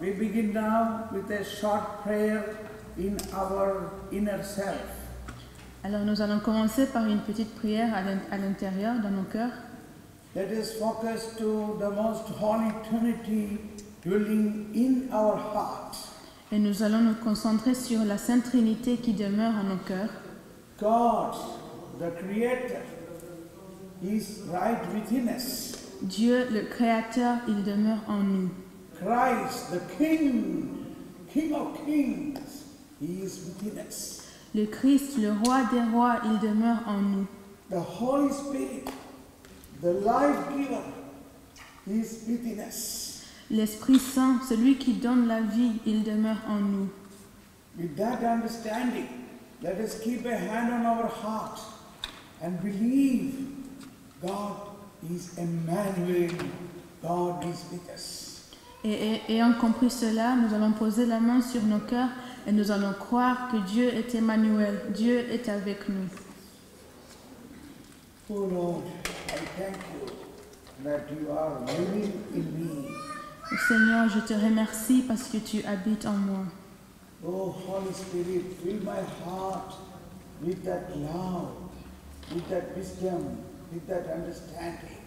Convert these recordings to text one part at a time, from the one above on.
we begin now with a short prayer in our inner self. Alors nous allons commencer par une petite prière à l'intérieur, dans nos cœurs. Let us focus to the most holy Trinity dwelling in our heart. Et nous allons nous concentrer sur la Sainte Trinité qui demeure en nos cœurs. God, the Creator, is right within us. Dieu, le Créateur, il demeure en nous. Christ, the King, King of Kings, He is within us. Le Christ, le Roi des rois, il demeure en nous. The Holy Spirit, the life giver, is within us. L'Esprit Saint, celui qui donne la vie, il demeure en nous. With that understanding, let us keep a hand on our heart and believe God is Emmanuel, God is with us. Et ayant compris cela, nous allons poser la main sur nos cœurs et nous allons croire que Dieu est Emmanuel, Dieu est avec nous. Oh Lord, I thank you that you are living in me. Seigneur, je te remercie parce que tu habites en moi. Oh Holy Spirit, fill my heart with that love, with that wisdom, with that understanding.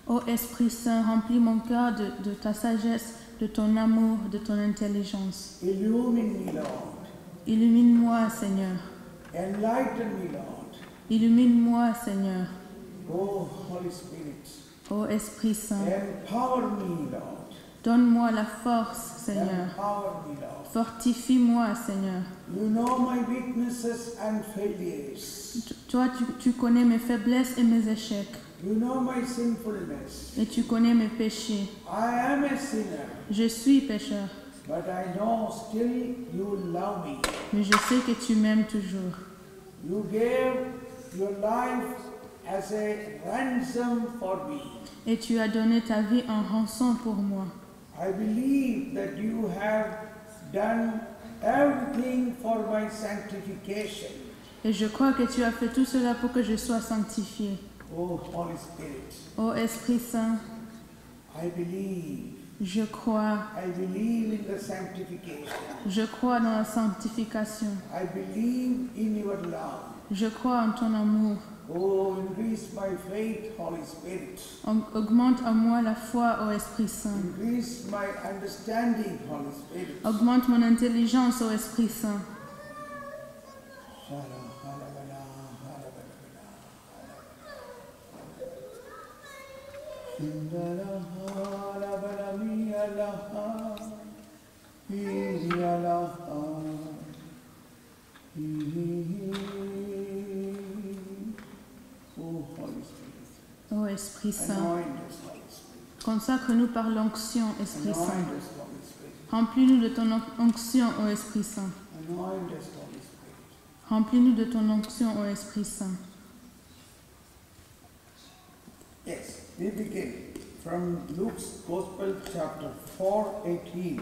Ô Esprit Saint, remplis mon cœur de ta sagesse, de ton amour, de ton intelligence. Illumine me, Lord. Illumine-moi, Seigneur. Enlighten me, Lord. Illumine-moi, Seigneur. Oh Holy Spirit, Ô Esprit Saint, empower me, Lord. donne-moi la force, Seigneur. Empower me, Lord. Fortifie-moi, Seigneur. You know my weaknesses and failures. Toi, tu connais mes faiblesses et mes échecs. You know my sinfulness. Et tu connais mes péchés. I am a sinner, Je suis pécheur, but I know still you love me. mais je sais que tu m'aimes toujours. You gave your life as a ransom for me. Et tu as donné ta vie en rançon pour moi. I believe that you have done everything for my sanctification. Et je crois que tu as fait tout cela pour que je sois sanctifié. Oh Holy Spirit, Ô Esprit Saint, I believe. je crois. I believe in the sanctification. Je crois dans la sanctification. I believe in your love. Je crois en ton amour. Oh, increase my faith, Holy Spirit. Augmente en moi la foi, ô Esprit Saint. Increase my understanding, Holy Spirit. Augmente mon intelligence, ô Esprit Saint. Ô Esprit Saint, consacre-nous par l'onction, Esprit Saint. Remplis-nous de ton onction, ô Esprit Saint. Remplis-nous de ton onction, ô Esprit Saint. Yes, we begin from Luke's Gospel, chapter 4:18.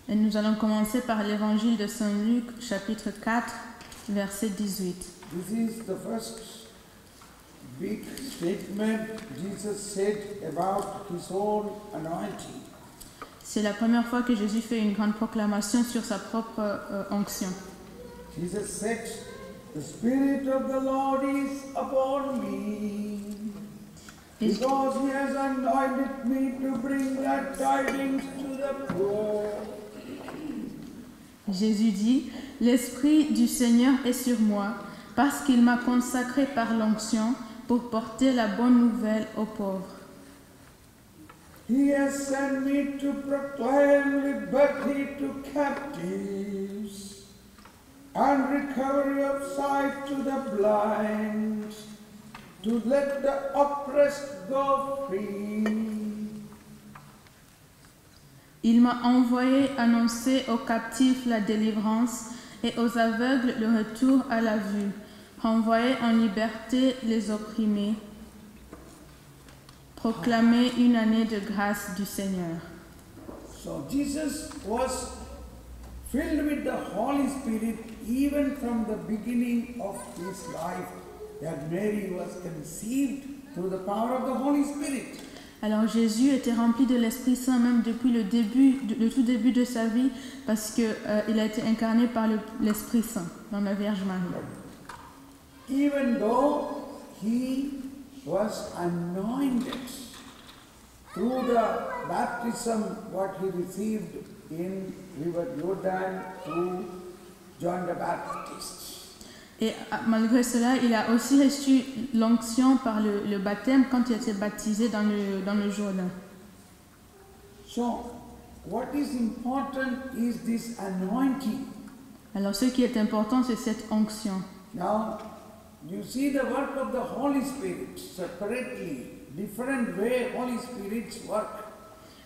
Et nous allons commencer par l'évangile de Saint Luc, chapitre 4, verset 18. This is the first big statement Jesus said about his own anointing. C'est la première fois que Jésus fait une grande proclamation sur sa propre onction. Jesus said, "The Spirit of the Lord is upon me, because He has anointed me to bring glad tidings to the poor." Jésus dit, « L'Esprit du Seigneur est sur moi, parce qu'il m'a consacré par l'onction pour porter la bonne nouvelle aux pauvres. He has sent me to proclaim liberty to captives and recovery of sight to the blind, to let the oppressed go free." Il m'a envoyé annoncer aux captifs la délivrance et aux aveugles le retour à la vue, renvoyer en liberté les opprimés, proclamer une année de grâce du Seigneur. So Jesus was filled with the Holy Spirit even from the beginning of his life, that Mary was conceived through the power of the Holy Spirit. Alors Jésus était rempli de l'Esprit Saint même depuis le tout début de sa vie parce que il a été incarné par l'Esprit Saint dans la Vierge Marie. Even though he was anointed through the baptism what he received in River Jordan through John the Baptist. Et malgré cela, il a aussi reçu l'onction par le baptême quand il a été baptisé dans le Jourdain. So, what is important is this anointing. Alors ce qui est important, c'est cette onction. Now, you see the work of the Holy Spirit separately, different way Holy Spirit's work.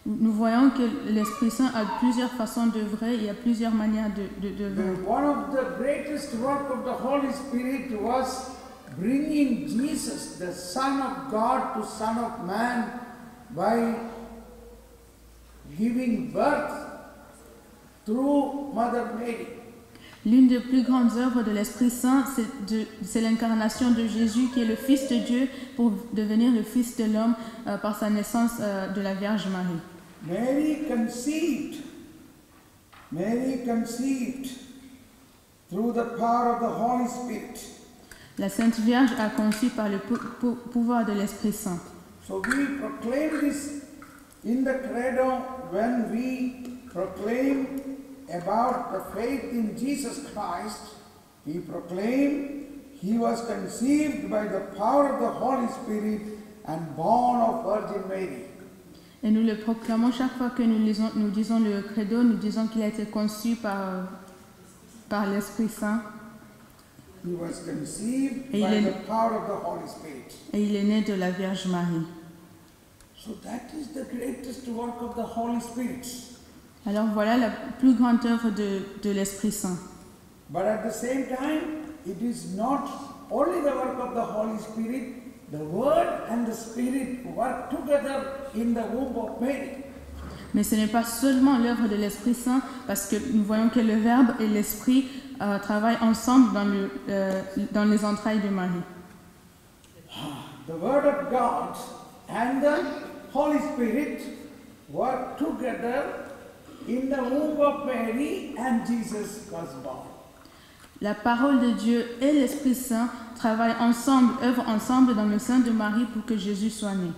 Nous voyons que l'Esprit Saint a plusieurs façons d'œuvrer, il y a plusieurs manières d'œuvrer. One of the greatest work of the Holy Spirit was bringing Jesus, the Son of God, to Son of Man by giving birth through Mother Mary. L'une des plus grandes œuvres de l'Esprit Saint, c'est l'incarnation de Jésus qui est le Fils de Dieu pour devenir le Fils de l'homme par sa naissance de la Vierge Marie. Mary conceived through the power of the Holy Spirit. La Sainte Vierge a conçu par le pouvoir de l'Esprit Saint. So we proclaim this in the credo when we proclaim about the faith in Jesus Christ. We proclaim he was conceived by the power of the Holy Spirit and born of Virgin Mary. Et nous le proclamons chaque fois que nous disons le credo, nous disons qu'il a été conçu par l'Esprit Saint. He was conceived by the power of the Holy Spirit. Et il est né de la Vierge Marie. So that is the greatest work of the Holy Spirit. Alors voilà la plus grande œuvre de l'Esprit Saint. But at the same time, it is not only the work of the Holy Spirit. The Word and the Spirit work together in the womb of Mary. Mais ce n'est pas seulement l'œuvre de l'Esprit Saint, parce que nous voyons que le Verbe et l'Esprit travaillent ensemble dans les entrailles de Marie. The Word of God and the Holy Spirit work together in the womb of Mary, and Jesus was born. La parole de Dieu et l'Esprit Saint travaillent ensemble, œuvrent ensemble dans le sein de Marie pour que Jésus soit né.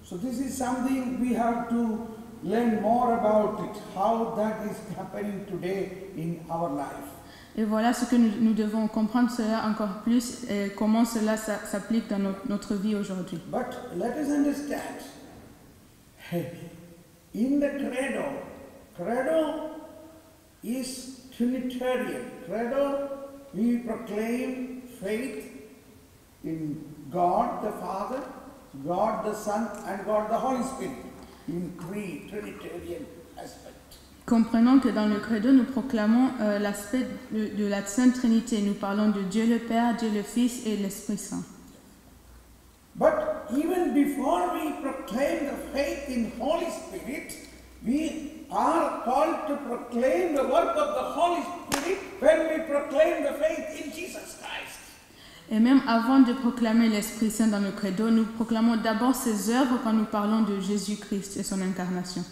So this is something we have to learn more about it, how that is happening today in our life. Et voilà ce que nous devons comprendre cela encore plus et comment cela s'applique dans notre vie aujourd'hui. But let us understand, in the credo is Trinitarian. Credo, we proclaim faith in God the Father, God the Son, and God the Holy Spirit in three Trinitarian aspects. Comprenons que dans le credo, nous proclamons l'aspect de la Sainte Trinité. Nous parlons de Dieu le Père, Dieu le Fils et l'Esprit Saint. But even before we proclaim the faith in Holy Spirit, we are called to proclaim the work of the Holy Spirit when we proclaim the faith in Jesus Christ. Et même avant de proclamer l'Esprit Saint dans le credo, nous proclamons d'abord ses œuvres quand nous parlons de Jésus-Christ et son incarnation.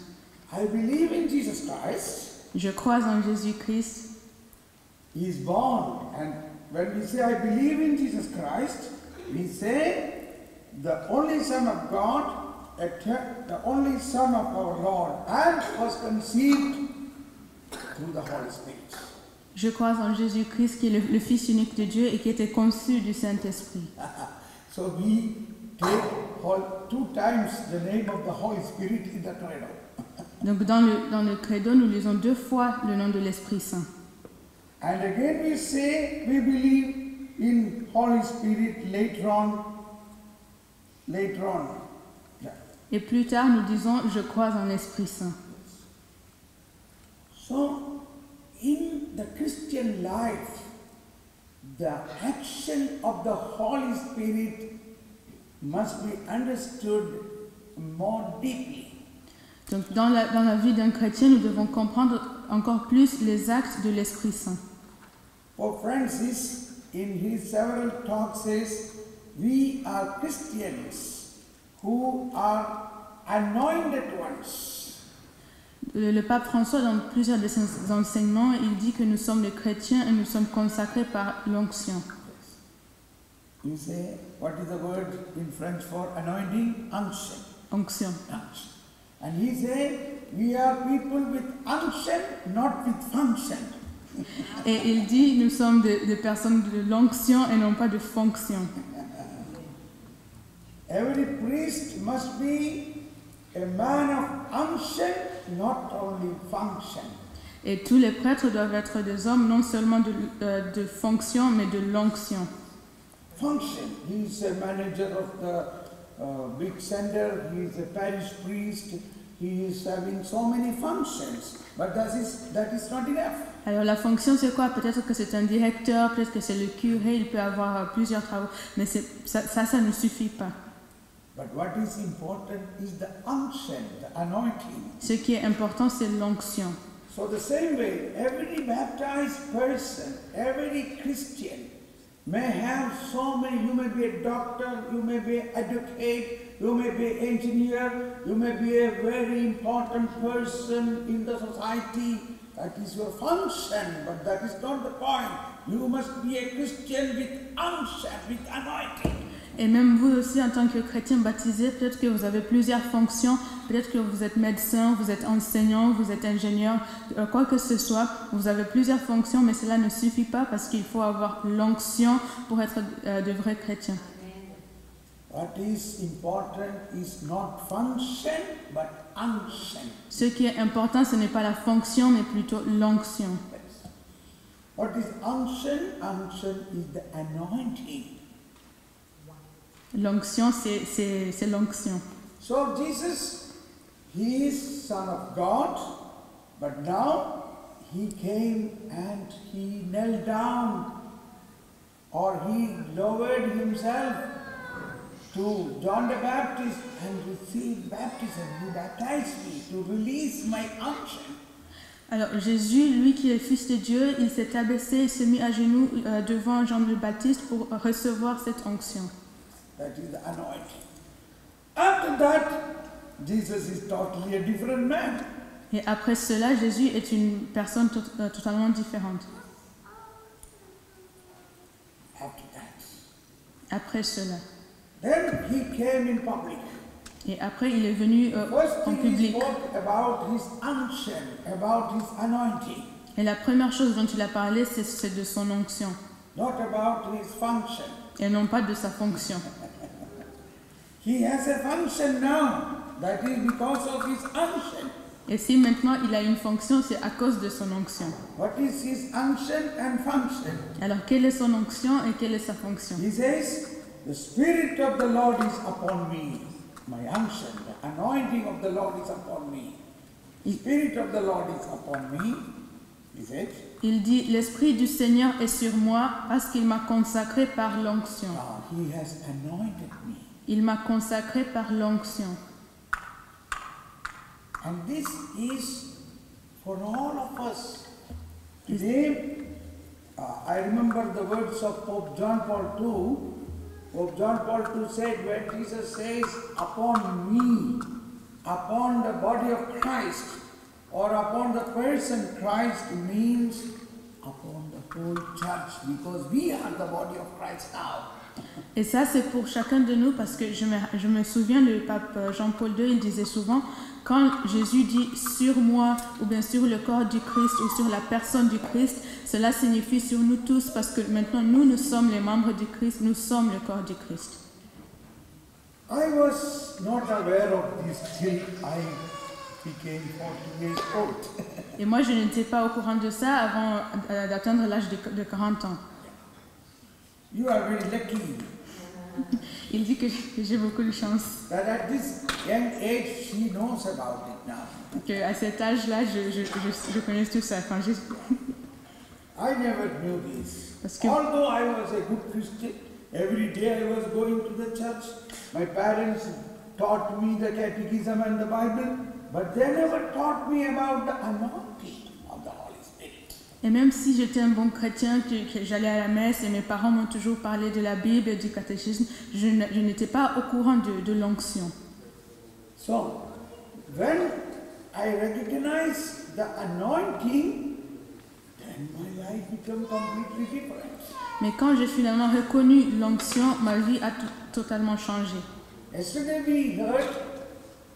I believe in Jesus Christ. Je crois en Jésus-Christ. He is born. And when we say I believe in Jesus Christ, we say the only Son of God, the only Son of our Lord, and was conceived through the Holy Spirit. Je crois en Jésus-Christ qui est le Fils unique de Dieu et qui était conçu du Saint-Esprit. So we take 2 times the name of the Holy Spirit in the credo. Donc dans le credo, nous lisons 2 fois le nom de l'Esprit Saint. And again we say we believe in Holy Spirit later on. Yeah. Et plus tard, nous disons je crois en l'Esprit Saint. So in the Christian life, the action of the Holy Spirit must be understood more deeply. Donc dans la vie d'un chrétien, nous devons comprendre encore plus les actes de l'Esprit Saint. Pope Francis, in his several talks, says, we are Christians who are anointed ones. Le pape François, dans plusieurs de ses enseignements, il dit que nous sommes les chrétiens et nous sommes consacrés par l'onction. You say, what is the word in French for anointing? Unction. Onction. Unction. And he said, we are people with unction, not with function. Et il dit, nous sommes des personnes de l'onction et non pas de fonction. Every priest must be a man of unction, not only function. Et tous les prêtres doivent être des hommes non seulement de fonction, mais de l'onction. Function. He is a manager of the big center. He is a parish priest. He is having so many functions. But that is not enough. Alors la fonction c'est quoi? Peut-être que c'est un directeur, peut-être que c'est le curé, il peut avoir plusieurs travaux, mais ça ne suffit pas. But what is important is the unction, the anointing. Ce qui est important, c'est l'onction. So the same way, every baptized person, every Christian may have so many. You may be a doctor, you may be an advocate, you may be an engineer, you may be a very important person in the society. That is your function, but that is not the point. You must be a Christian with unction, with anointing. Et même vous aussi, en tant que chrétien baptisé, peut-être que vous avez plusieurs fonctions, peut-être que vous êtes médecin, vous êtes enseignant, vous êtes ingénieur, quoi que ce soit, vous avez plusieurs fonctions, mais cela ne suffit pas parce qu'il faut avoir l'onction pour être de vrais chrétiens. What is important is not function, but unction. Ce qui est important, ce n'est pas la fonction, mais plutôt l'onction. What is unction? Unction is the anointing. L'onction, c'est l'onction. So Jesus, he is Son of God, but now he came and he knelt down, or he lowered himself to John the Baptist and received baptism. He baptized me to release my unction. Alors Jésus, lui qui est fils de Dieu, il s'est abaissé, il s'est mis à genoux devant Jean le Baptiste pour recevoir cette onction. That is the anointing. After that, Jesus is totally a different man. Et après cela, Jésus est une personne totalement différente. After that. Après cela. Then he came in public. Et après, il est venu First en thing he public. spoke about his unction, about his anointing, Et la première chose dont il a parlé, c'est de son onction. not about his function. Et non pas de sa fonction. He has a function now. That is because of his unction. Et si maintenant il a une fonction, c'est à cause de son onction. What is his unction and function? Alors, quelle est son onction et quelle est sa fonction? He says, the Spirit of the Lord is upon me. My unction, the anointing of the Lord is upon me. The Spirit of the Lord is upon me. He says, Il dit, l'Esprit du Seigneur est sur moi parce qu'il m'a consacré par l'onction. he has anointed me. Il m'a consacré par l'onction. And this is for all of us. Today, I remember the words of Pope John Paul II. Pope John Paul II said, where Jesus says, upon me, upon the body of Christ, or upon the person Christ, means upon the whole church, because we are the body of Christ now. Et ça, c'est pour chacun de nous parce que je me souviens, le pape Jean-Paul II, il disait souvent, quand Jésus dit sur moi, ou bien sur le corps du Christ, ou sur la personne du Christ, cela signifie sur nous tous parce que maintenant nous sommes les membres du Christ, nous sommes le corps du Christ. I was not aware of this till I became 40 years old. Et moi, je n'étais pas au courant de ça avant d'atteindre l'âge de 40 ans. You are very lucky Il dit que j'ai beaucoup de chance, that at this young age she knows about it now. qu'à cet âge-là, je connais tout ça. Enfin, I never knew this. Parce que- Although I was a good Christian, every day I was going to the church. My parents taught me the catechism and the Bible, but they never taught me about the anointing of the Holy Spirit. Et même si j'étais un bon chrétien, que j'allais à la messe et mes parents m'ont toujours parlé de la Bible et du catéchisme, je n'étais pas au courant de l'onction. So, when I recognize the anointing, then my life becomes completely different. Mais quand j'ai finalement reconnu l'onction, ma vie a totalement changé. Yesterday we heard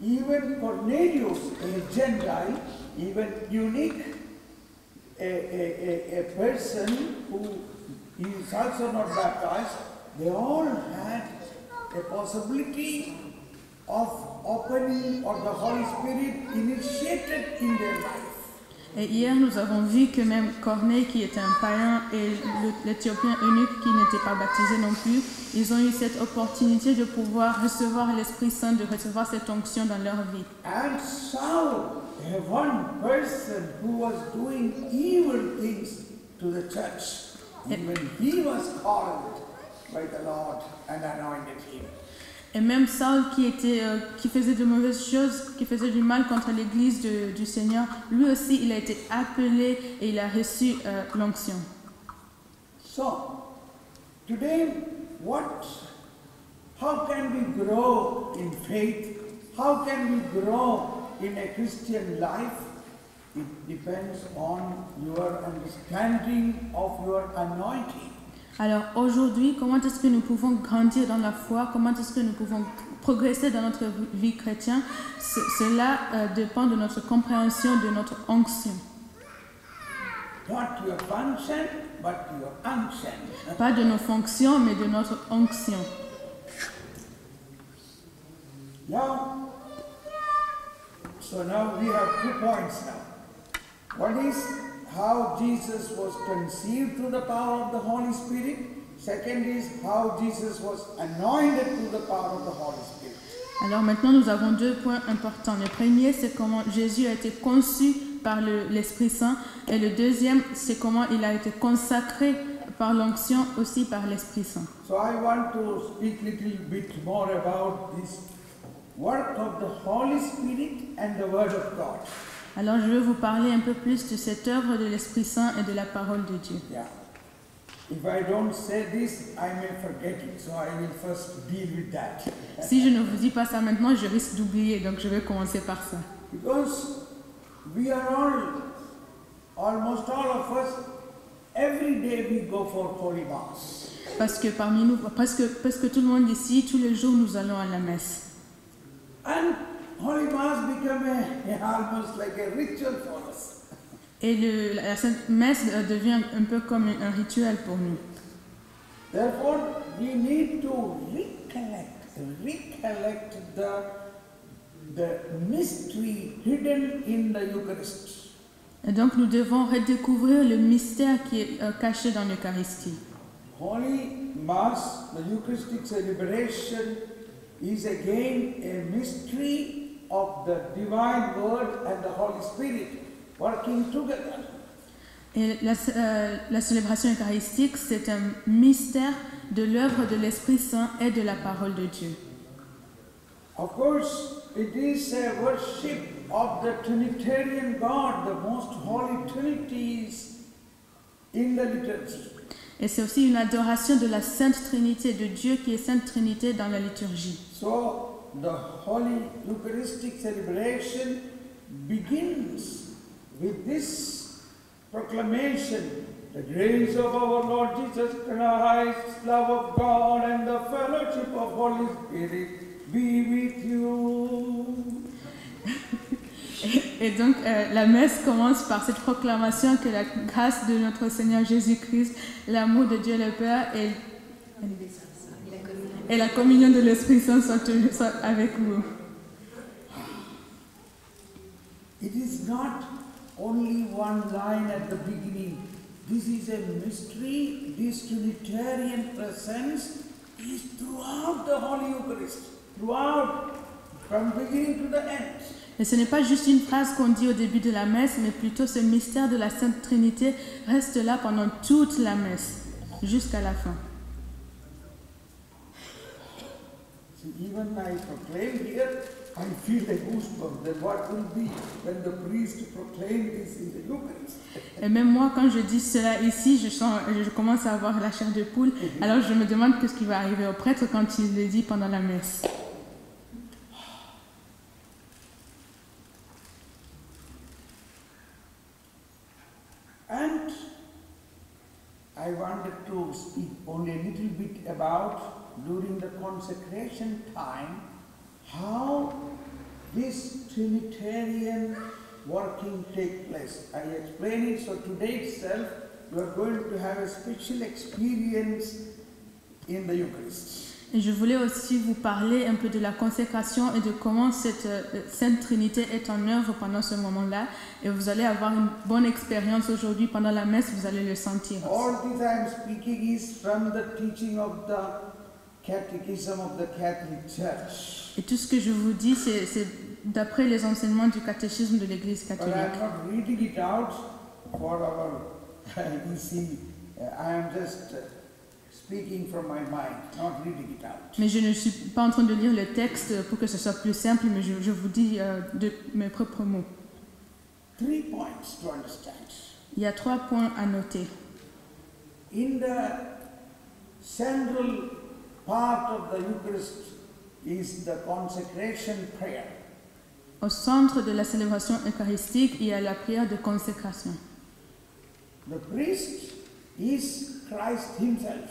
even Cornelius, a Gentile, even unique, a person who is also not baptized, they all had a possibility of opening or the Holy Spirit initiated in their life. Et hier, nous avons vu que même Corneille, qui était un païen, et l'Éthiopien eunuque, qui n'était pas baptisé non plus, ils ont eu cette opportunité de pouvoir recevoir l'Esprit Saint, de recevoir cette onction dans leur vie. And Saul, one person who was doing evil things to the church, even he was called by the Lord and anointed him. Et même Saul, qui faisait de mauvaises choses, qui faisait du mal contre l'Église du Seigneur, lui aussi, il a été appelé et il a reçu l'onction. So, today, how can we grow in faith? How can we grow in a Christian life? It depends on your understanding of your anointing. Alors aujourd'hui, comment est-ce que nous pouvons grandir dans la foi? Comment est-ce que nous pouvons progresser dans notre vie chrétienne? Cela dépend de notre compréhension de notre onction. Not your function, but your unction. Pas de nos fonctions, mais de notre onction. Now we have 2 points now. One is how Jesus was conceived through the power of the Holy Spirit. Second is how Jesus was anointed through the power of the Holy Spirit. Alors maintenant, nous avons 2 points importants. Le premier, c'est comment Jésus a été conçu par l'Esprit Saint. Et le deuxième, c'est comment il a été consacré par l'onction, aussi par l'Esprit Saint. So I want to speak a little bit more about this work of the Holy Spirit and the Word of God. Alors je veux vous parler un peu plus de cette œuvre de l'Esprit Saint et de la parole de Dieu. Yeah. If I don't say this, I may forget it, so I will first deal with that. Si je ne vous dis pas ça maintenant, je risque d'oublier, donc je vais commencer par ça. Because we are almost all of us, every day we go for Holy Mass. Parce que parmi nous, presque tout le monde ici, tous les jours nous allons à la messe. And Holy Mass become almost like a ritual for us. Et la Sainte Messe devient un peu comme un rituel pour nous. Therefore, we need to recollect the mystery hidden in the Eucharist. Et donc nous devons redécouvrir le mystère qui est caché dans l'Eucharistie. Holy Mass, the Eucharistic celebration, is again a mystery of the Divine Word and the Holy Spirit working together. Et la célébration eucharistique, c'est un mystère de l'œuvre de l'Esprit Saint et de la parole de Dieu. Of course, it is a worship of the Trinitarian God, the most holy Trinities in the liturgy. Et c'est aussi une adoration de la Sainte Trinité, de Dieu qui est Sainte Trinité dans la liturgie. So, the Holy Eucharistic celebration begins with this proclamation: the grace of our Lord Jesus Christ, love of God, and the fellowship of Holy Spirit be with you. Et donc, la messe commence par cette proclamation que la grâce de notre Seigneur Jésus-Christ, l'amour de Dieu le Père et la communion de l'Esprit Saint soient avec vous. It is not only one line at the beginning. This is a mystery. This Trinitarian presence is throughout the Holy Eucharist, throughout, from beginning to the end. Et ce n'est pas juste une phrase qu'on dit au début de la messe, mais plutôt ce mystère de la Sainte Trinité reste là pendant toute la messe, jusqu'à la fin. So even I proclaim here, I feel a goosebump. Then what will be when the priest proclaims this in the Eucharist? Et même moi, quand je dis cela ici, je commence à avoir la chair de poule. Alors je me demande ce qui va arriver au prêtre quand il le dit pendant la messe. And I wanted to speak only a little bit about, during the consecration time, how this Trinitarian working take place. I explained it, so today itself you are going to have a special experience in the Eucharist. Et je voulais aussi vous parler un peu de la consécration et de comment cette Sainte Trinité est en œuvre pendant ce moment-là. Et vous allez avoir une bonne expérience aujourd'hui pendant la messe, vous allez le sentir. All this I am speaking is from the teaching of the Catechism of the Catholic Church. Et tout ce que je vous dis, c'est d'après les enseignements du catéchisme de l'Église But I catholique. am not reading it out for our easy. I am just speaking from my mind, not reading it out. Mais je ne suis pas en train de lire le texte pour que ce soit plus simple, mais je vous dis de mes propres mots. 3 points to understand. Il y a 3 points à noter. In the central part of the Eucharist is the consecration prayer. Au centre de la célébration eucharistique, il y a la prière de consécration. The priest is Christ himself.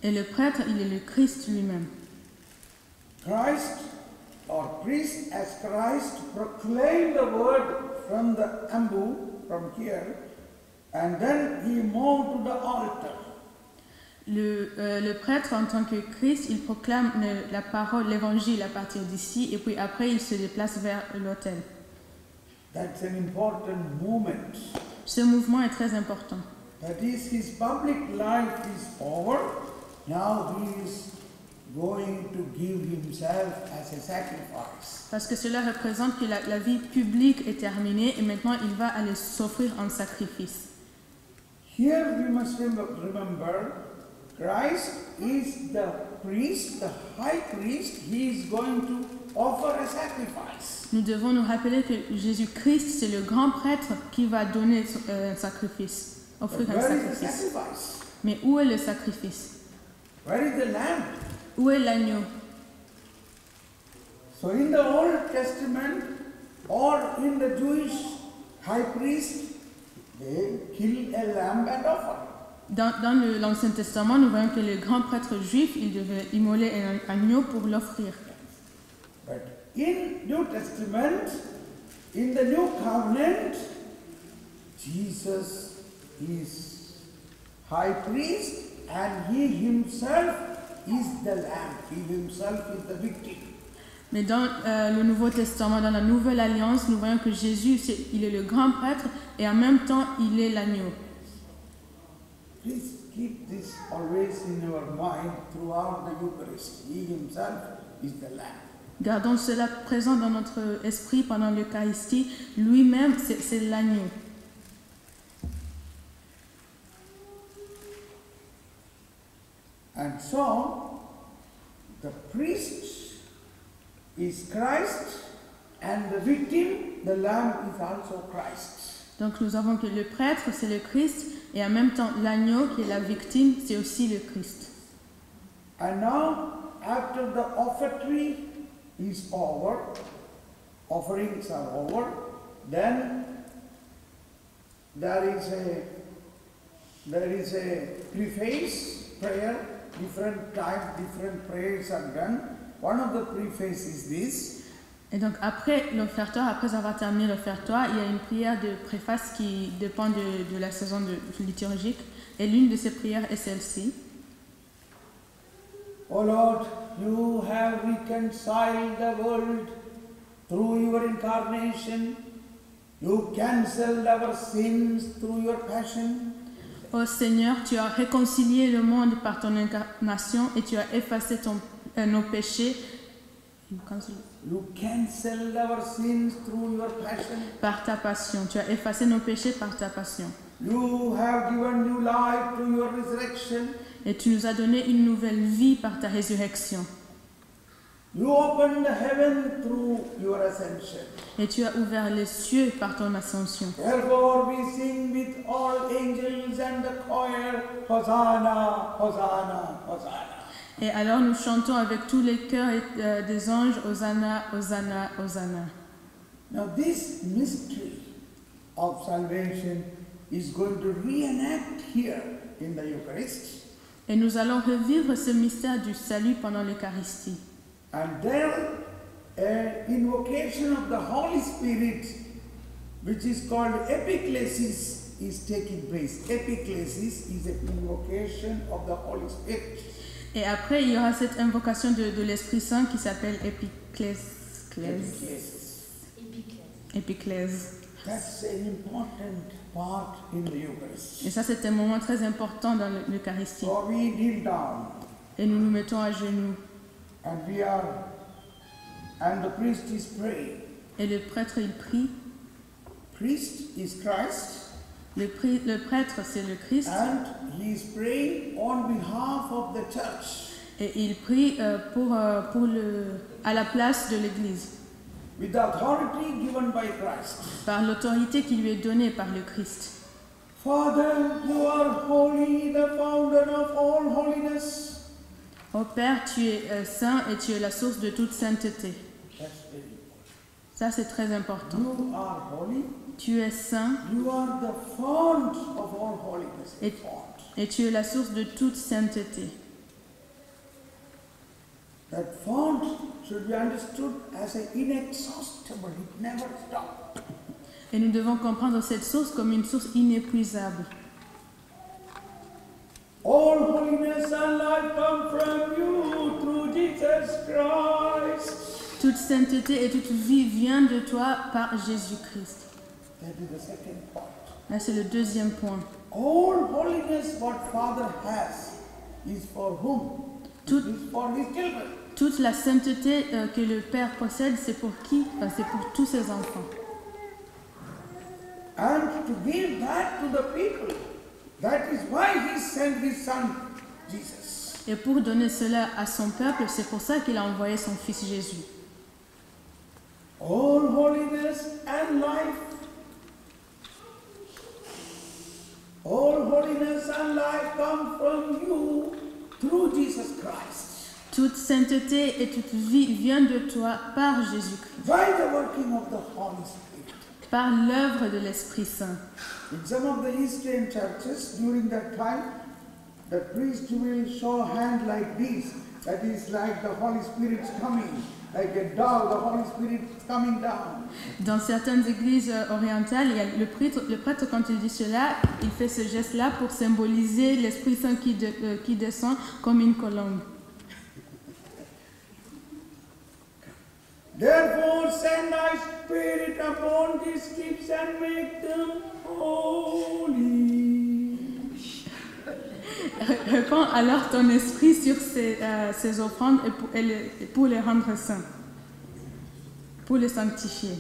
Et le prêtre, il est le Christ lui-même. Christ or priest as Christ proclaimed the word from the ambu, from here, and then he moved to the altar. Le prêtre, en tant que Christ, il proclame la parole, l'évangile à partir d'ici, et puis après, il se déplace vers l'autel. That's an important moment. Ce mouvement est très important. That is, his public life is over. Now he is going to give himself as a sacrifice. Parce que cela représente que la vie publique est terminée, et maintenant, il va aller s'offrir en sacrifice. Here we must remember, Christ is the priest, the high priest. He is going to offer a sacrifice. Nous devons nous rappeler que Jésus-Christ, c'est le grand prêtre qui va donner un sacrifice, offrir un Where is the sacrifice. sacrifice? Mais où est le sacrifice? Where is the lamb? Où est l'agneau? So in the Old Testament or in the Jewish high priest, they kill a lamb and offer. Dans l'Ancien Testament, nous voyons que le grand prêtre juif, il devait immoler un agneau pour l'offrir. But in New Testament, in the New Covenant, Jesus is high priest and he himself is the lamb. He himself is the victim. Mais dans le Nouveau Testament, dans la Nouvelle Alliance, nous voyons que Jésus, il est le grand prêtre et en même temps, il est l'agneau. Please keep this always in your mind throughout the Eucharist. He himself is the lamb. Gardons cela présent dans notre esprit pendant l'Eucharistie. Lui-même, c'est l'agneau. And so, the priest is Christ and the victim, the lamb, is also Christ. Donc nous avons que le prêtre, c'est le Christ, et en même temps l'agneau qui est la victime, c'est aussi le Christ. And now, after the offertory is over, offerings are over, then there is a preface prayer. Different times, different prayers are done. One of the preface is this. Et donc après l'offertoire, après avoir terminé l'offertoire, il y a une prière de préface qui dépend de la saison liturgique. Et l'une de ces prières est celle-ci. O Lord, you have reconciled the world through your incarnation. You cancelled our sins through your passion. Ô Seigneur, tu as réconcilié le monde par ton incarnation et tu as effacé nos péchés. You cancelled our sins through your passion. Par ta passion. Tu as effacé nos péchés par ta passion. You have given new life through your resurrection. Et tu nous as donné une nouvelle vie par ta résurrection. You opened the heaven through your ascension. Et tu as ouvert les cieux par ton ascension. Therefore we sing with all angels and the choir, Hosanna, Hosanna, Hosanna. Et alors nous chantons avec tous les chœurs des anges, Hosanna, Hosanna, Hosanna. Now this mystery of salvation is going to reenact here in the Eucharist. Et nous allons revivre ce mystère du salut pendant l'Eucharistie. And there, an invocation of the Holy Spirit, which is called epiclesis, is taking place. Epiclesis is an invocation of the Holy Spirit. Et après, il y aura cette invocation de l'Esprit Saint qui s'appelle épiclèse. Épiclèse. That's an important part in the Eucharist. Et ça, c'est un moment très important dans l'Eucharistie. So we kneel down. Et nous nous mettons à genoux. And the priest is praying. Et le prêtre, il prie. Priest is Christ. Le prêtre, c'est le Christ. And he is praying on behalf of the church. Et il prie à la place de l'Église. With the authority given by Christ. Par l'autorité qui lui est donnée par le Christ. Father, you are holy, the founder of all holiness. Ô Père, tu es saint et tu es la source de toute sainteté. That's very important. Ça, c'est très important. You are holy. Tu es saint. You are the fount of all holiness. Et tu es la source de toute sainteté. That fount should be understood as an inexhaustible. It never stops. Et nous devons comprendre cette source comme une source inépuisable. All holiness and life come from you through Jesus Christ. Toute sainteté et toute vie vient de toi par Jésus-Christ. That is the second point. Là, c'est le deuxième point. All holiness what Father has is for whom? It is for his children. Toute la sainteté que le Père possède, c'est pour qui? Enfin, c'est pour tous ses enfants. And to give that to the people, that is why he sent his son, Jesus. Et pour donner cela à son peuple, c'est pour ça qu'il a envoyé son Fils Jésus. All holiness and life. All holiness and life come from you through Jesus Christ. Toute sainteté et toute vie vient de toi par Jésus-Christ. By the working of the Holy Spirit. Par l'œuvre de l'Esprit Saint. In some of the Eastern churches, during that time, the priest will show a hand like this. That is like the Holy Spirit's coming. Like a dove, the Holy Spirit is coming down. Dans certaines églises orientales, il y a le prêtre, quand il dit cela, il fait ce geste-là pour symboliser l'Esprit Saint qui descend comme une colombe. Therefore, send thy Spirit upon these gifts and make them holy. Répands alors ton esprit sur ces offrandes et pour les rendre saints, pour les sanctifier.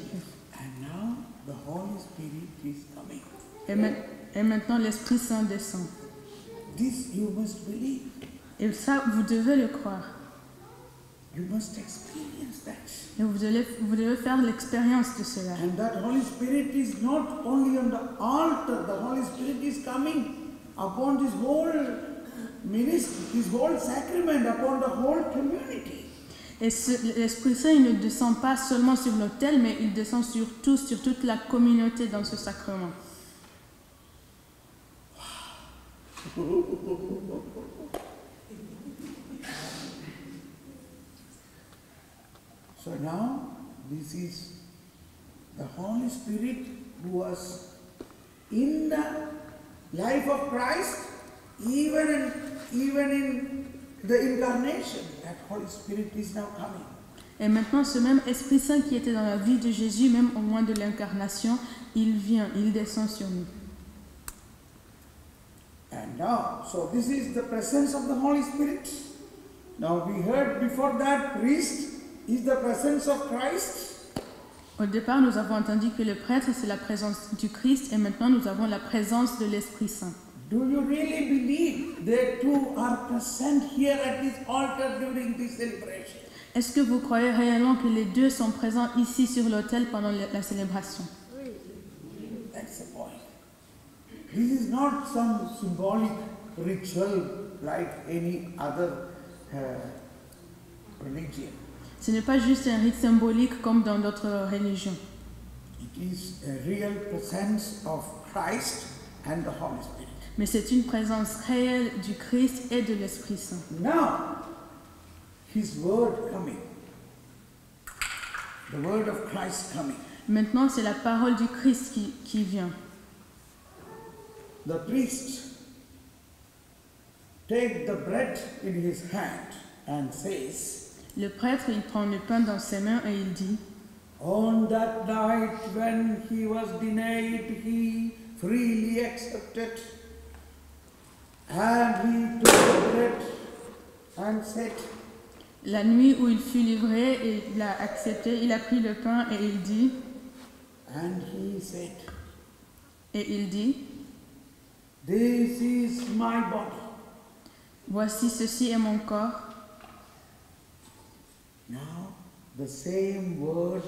And now the Holy Spirit is coming. Et maintenant l'Esprit Saint descend. This you must believe. Et ça, vous devez le croire. You must experience that. Et vous devez faire l'expérience de cela. And that Holy Spirit is not only on the altar. The Holy Spirit is coming upon this whole ministry, this whole sacrament, upon the whole community. Et l'Esprit Saint, il ne descend pas seulement sur l'autel, mais il descend sur toute la communauté dans ce sacrement. So now, this is the Holy Spirit who was in the life of Christ, even in the incarnation. That Holy Spirit is now coming. Et maintenant, ce même Esprit Saint qui était dans la vie de Jésus, même au moment de l'incarnation, il vient, il descend sur nous. And now, so this is the presence of the Holy Spirit. Now we heard before that priest is the presence of Christ. Au départ, nous avons entendu que le prêtre, c'est la présence du Christ, et maintenant nous avons la présence de l'Esprit Saint. Do you really believe they two are present here at this altar during this celebration? Est-ce que vous croyez réellement que les deux sont présents ici sur l'autel pendant la célébration? That's the point. This is not some symbolic ritual like any other religion. Ce n'est pas juste un rite symbolique comme dans d'autres religions. It is a real presence of Christ and the Holy Spirit. Mais c'est une présence réelle du Christ et de l'Esprit Saint. Now, His word coming. The word of Christ coming. Maintenant, c'est la parole du Christ qui vient. The priest take the bread in his hand and says, Le prêtre, il prend le pain dans ses mains et il dit, on that night when he was denied, he freely accepted, and he took the bread and said, la nuit où il fut livré, et il a accepté, il a pris le pain et il dit, and he said, this is my body. voici ceci est mon corps. Now, the same word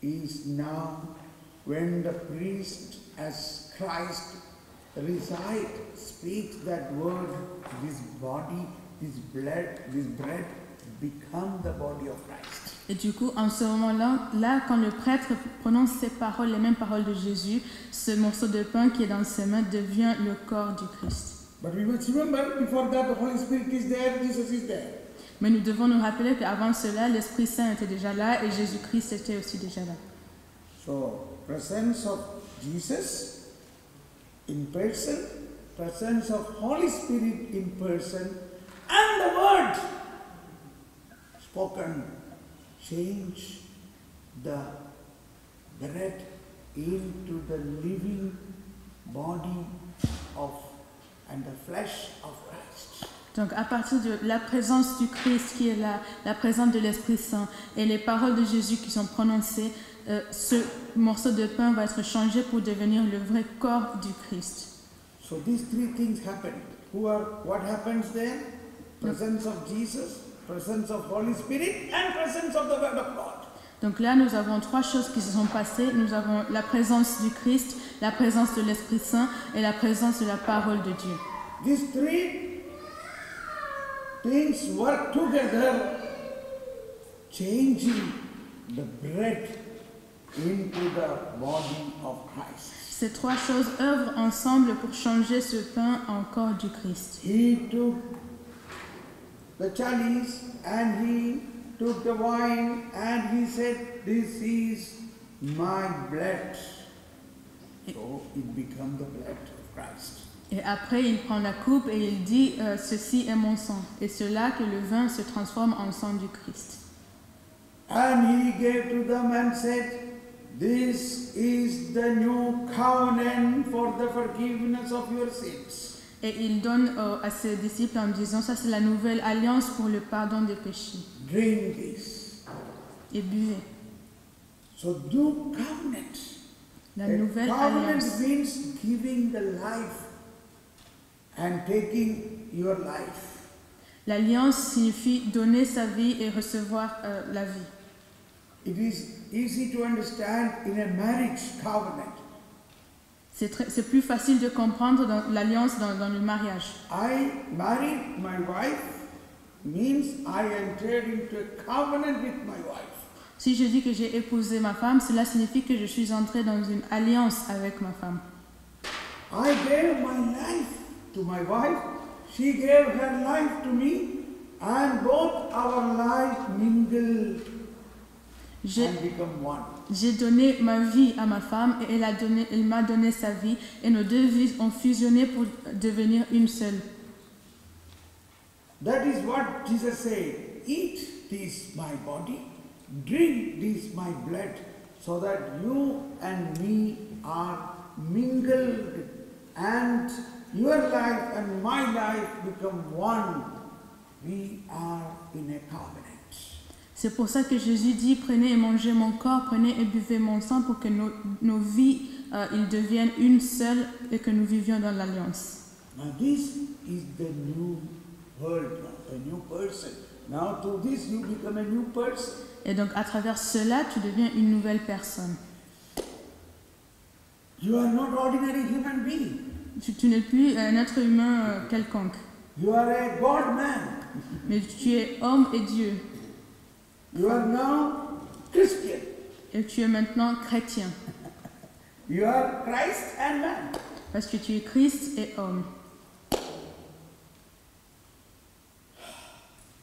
is now when the priest as Christ reside, speaks that word, this body, this blood, this bread become the body of Christ. Et du coup, en ce moment-là, quand le prêtre prononce ces paroles, les mêmes paroles de Jésus, ce morceau de pain qui est dans ses mains devient le corps du Christ. But we must remember, before that the Holy Spirit is there, Jesus is there. Mais nous devons nous rappeler qu'avant cela, l'Esprit Saint était déjà là et Jésus-Christ était aussi déjà là. So, presence of Jesus in person, presence of Holy Spirit in person, and the word spoken change the bread into the living body of and the flesh of Christ. Donc à partir de la présence du Christ qui est là, la présence de l'Esprit Saint et les paroles de Jésus qui sont prononcées, ce morceau de pain va être changé pour devenir le vrai corps du Christ. So these three things happen. What happens there? Presence of Jesus, presence of Holy Spirit, and presence of the Word of God. Donc là, nous avons trois choses qui se sont passées. Nous avons la présence du Christ, la présence de l'Esprit Saint et la présence de la parole de Dieu. These three things work together, changing the bread into the body of Christ. Ces trois choses œuvrent ensemble pour changer ce pain en corps du Christ. He took the chalice and he took the wine and he said, this is my blood. So it became the blood of Christ. Et après, il prend la coupe et il dit, ceci est mon sang. Et c'est là que le vin se transforme en sang du Christ. And he gave to them and said, this is the new covenant for the forgiveness of your sins. Et il donne à ses disciples en disant, ça c'est la nouvelle alliance pour le pardon des péchés. Drink this. Et buvez. So new covenant. La A nouvelle covenant alliance. means giving the life and taking your life. L'alliance signifie donner sa vie et recevoir la vie. It is easy to understand in a marriage covenant. C'est plus facile de comprendre dans l'alliance dans le mariage. I married my wife means I entered into a covenant with my wife. Si je dis que j'ai épousé ma femme, cela signifie que je suis entrée dans une alliance avec ma femme. I gave my life to my wife, she gave her life to me, and both our lives mingled and become one. J'ai donné ma vie à ma femme et elle m'a donné sa vie et nos deux vies ont fusionné pour devenir une seule. That is what Jesus said. Eat this my body, drink this my blood, so that you and me are mingled and your life and my life become one. We are in a covenant. C'est pour ça que Jésus dit, prenez et mangez mon corps, prenez et buvez mon sang pour que nos vies ils deviennent une seule et que nous vivions dans l'alliance. Now this is the new world, a new person. Now through this you become a new person. Et donc à travers cela, tu deviens une nouvelle personne. You are not ordinary human being. Tu n'es plus un être humain quelconque, You are a God man. mais tu es homme et Dieu. You are now Christian. Et tu es maintenant chrétien. You are Christ and man. parce que tu es Christ et homme.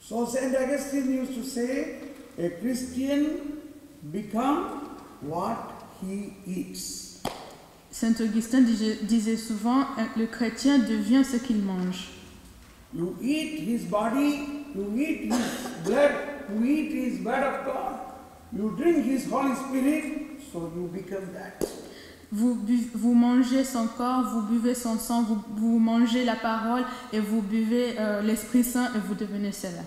So Saint Augustine used to say, a Christian become what he eats. Saint Augustin disait souvent, le chrétien devient ce qu'il mange. You eat his body, you eat his blood, you eat his word of God, you drink his Holy Spirit, so you become that. Vous mangez son corps, vous buvez son sang, vous mangez la parole et vous buvez l'Esprit Saint et vous devenez cela.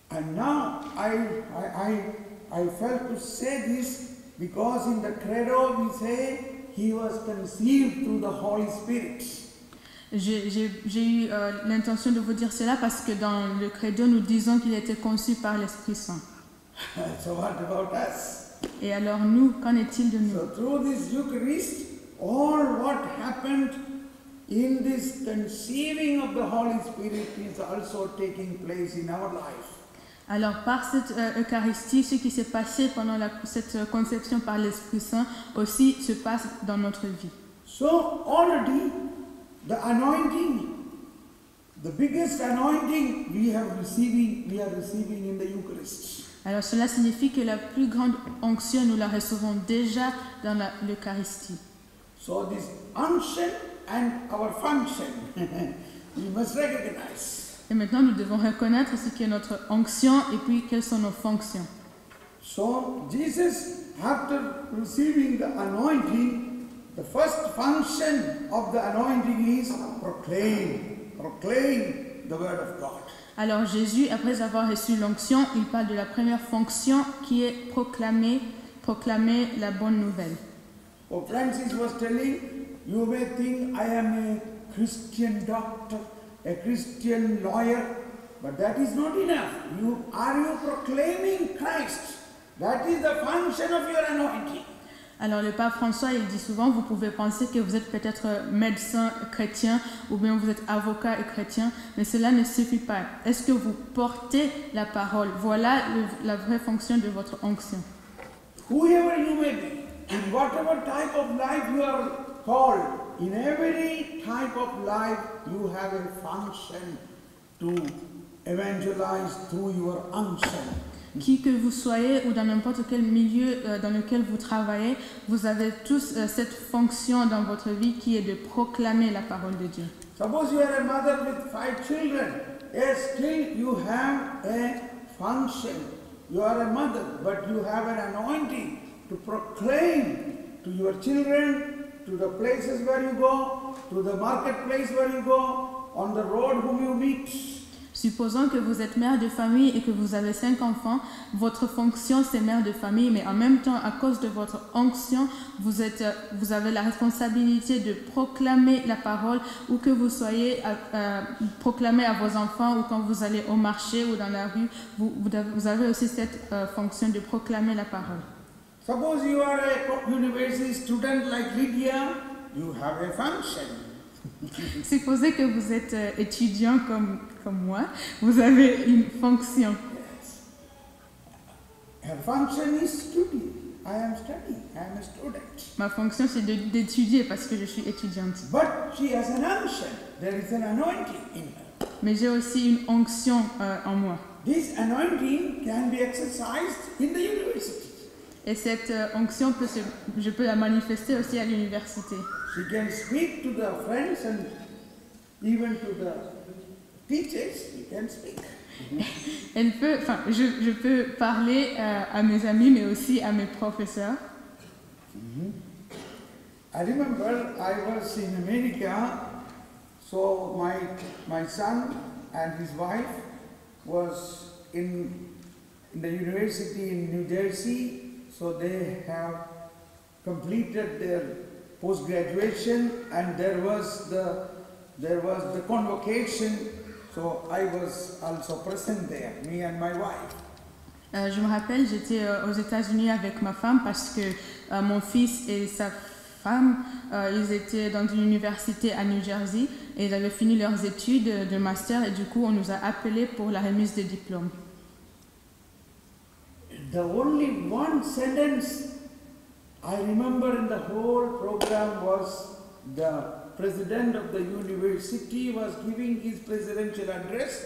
And now I felt to say this because in the credo we say he was conceived through the Holy Spirit. J'ai eu l'intention de vous dire cela parce que dans le credo nous disons qu'il a été conçu par l'Esprit Saint. So what about us? Et alors nous, qu'en est-il de nous? So through this Eucharist, all what happened in this conceiving of the Holy Spirit is also taking place in our life. Alors par cette Eucharistie, ce qui s'est passé pendant cette conception par l'Esprit Saint aussi se passe dans notre vie. So already the anointing, the biggest anointing we are receiving in the Eucharist. Alors cela signifie que la plus grande onction, nous la recevons déjà dans l'Eucharistie. So this unction and our function, we must recognize. Et maintenant, nous devons reconnaître ce qui est notre onction et puis quelles sont nos fonctions. So Jesus, after receiving the anointing, the first function of the anointing is proclaim the word of God. Alors Jésus, après avoir reçu l'onction, il parle de la première fonction qui est proclamer la bonne nouvelle. Oh, Francis was telling, you may think I am a Christian doctor, a Christian lawyer, but that is not enough. Are you proclaiming Christ? That is the function of your anointing. Alors le pape François, il dit souvent, vous pouvez penser que vous êtes peut-être médecin chrétien ou bien vous êtes avocat et chrétien, mais cela ne suffit pas. Est-ce que vous portez la parole? Voilà la vraie fonction de votre onction. Whoever you may be, in whatever type of life you are called, in every type of life you have a function to evangelize through your unction. Qui que vous soyez ou dans n'importe quel milieu dans lequel vous travaillez, vous avez tous cette fonction dans votre vie qui est de proclamer la parole de Dieu. Suppose you are a mother with 5 children. Yes, still you have a function. You are a mother, but you have an anointing to proclaim to your children, to the places where you go, to the marketplace where you go, on the road whom you meet. Supposons que vous êtes mère de famille et que vous avez 5 enfants, votre fonction c'est mère de famille, mais en même temps, à cause de votre onction, vous avez la responsabilité de proclamer la parole, où que vous soyez, proclamer à vos enfants, ou quand vous allez au marché ou dans la rue, vous avez aussi cette fonction de proclamer la parole. Suppose you are a university student like Lydia, you have a function. Supposez que vous êtes étudiant comme moi, vous avez une fonction. Yes. Her function is study. I am studying. I am a student. Ma fonction c'est d'étudier parce que je suis étudiante. But she has an unction. There is an anointing in her. Mais j'ai aussi une onction en moi. This anointing can be exercised in the university. Et cette onction, je peux la manifester aussi à l'université. She can speak to the friends and even to the teachers. She can speak. Je peux parler à mes amis, mais aussi à mes professeurs. I remember I was in America, so my son and his wife was in the university in New Jersey. So they have completed their post-graduation, and there was the convocation. So I was also present there, me and my wife. Je me rappelle, j'étais aux États-Unis avec ma femme parce que mon fils et sa femme, ils étaient dans une université à New Jersey et ils avaient fini leurs études de master et du coup on nous a appelés pour la remise des diplômes. The only one sentence I remember in the whole program was, the president of the university was giving his presidential address,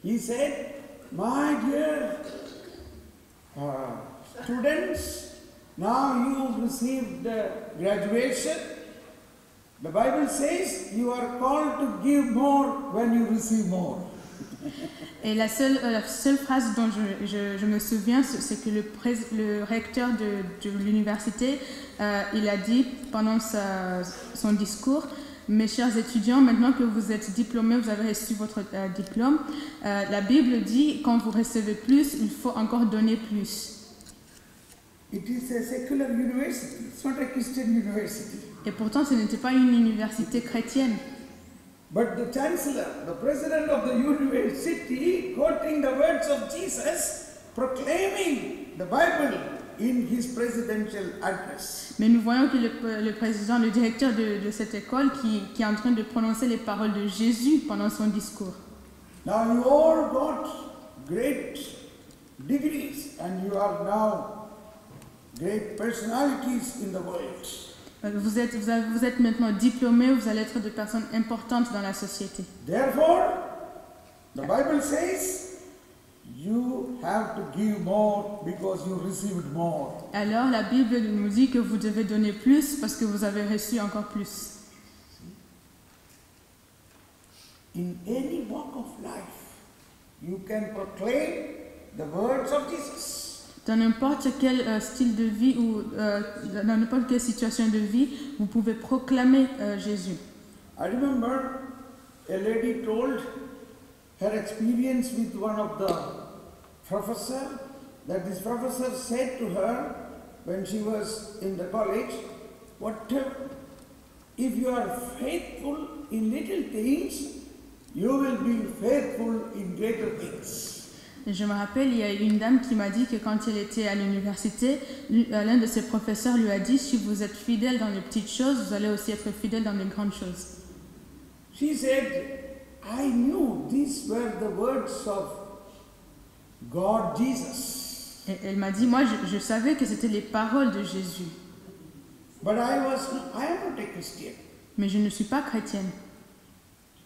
he said, "My dear students, now you've received graduation. The Bible says you are called to give more when you receive more." Et la seule phrase dont je me souviens, c'est que le recteur de l'université, il a dit pendant son discours, mes chers étudiants, maintenant que vous êtes diplômés, vous avez reçu votre diplôme, la Bible dit, quand vous recevez plus, il faut encore donner plus. It is a secular university, it's not a Christian university. Et pourtant, ce n'était pas une université chrétienne. But the chancellor, the president of the university, quoting the words of Jesus, proclaiming the Bible in his presidential address. Mais nous voyons que le président, le directeur de cette école qui est en train de prononcer les paroles de Jésus pendant son discours. Now you all got great degrees and you are now great personalities in the world. Vous êtes maintenant diplômés, vous allez être de personnes importantes dans la société. Therefore, the Bible says, you have to give more because you received more. Alors la Bible nous dit que vous devez donner plus parce que vous avez reçu encore plus. In any walk of life, you can proclaim the words of Jesus. Dans n'importe quel style de vie ou dans n'importe quelle situation de vie, vous pouvez proclamer Jésus. I remember a lady told her experience with one of the professor, that this professor said to her when she was in the college, whatever, if you are faithful in little things, you will be faithful in greater things. Je me rappelle, il y a une dame qui m'a dit que quand elle était à l'université, l'un de ses professeurs lui a dit, si vous êtes fidèle dans les petites choses, vous allez aussi être fidèle dans les grandes choses. She said, I knew these were the words of God, Jesus. Et elle m'a dit, moi je savais que c'était les paroles de Jésus. But I am not a Christian. Mais je ne suis pas chrétienne.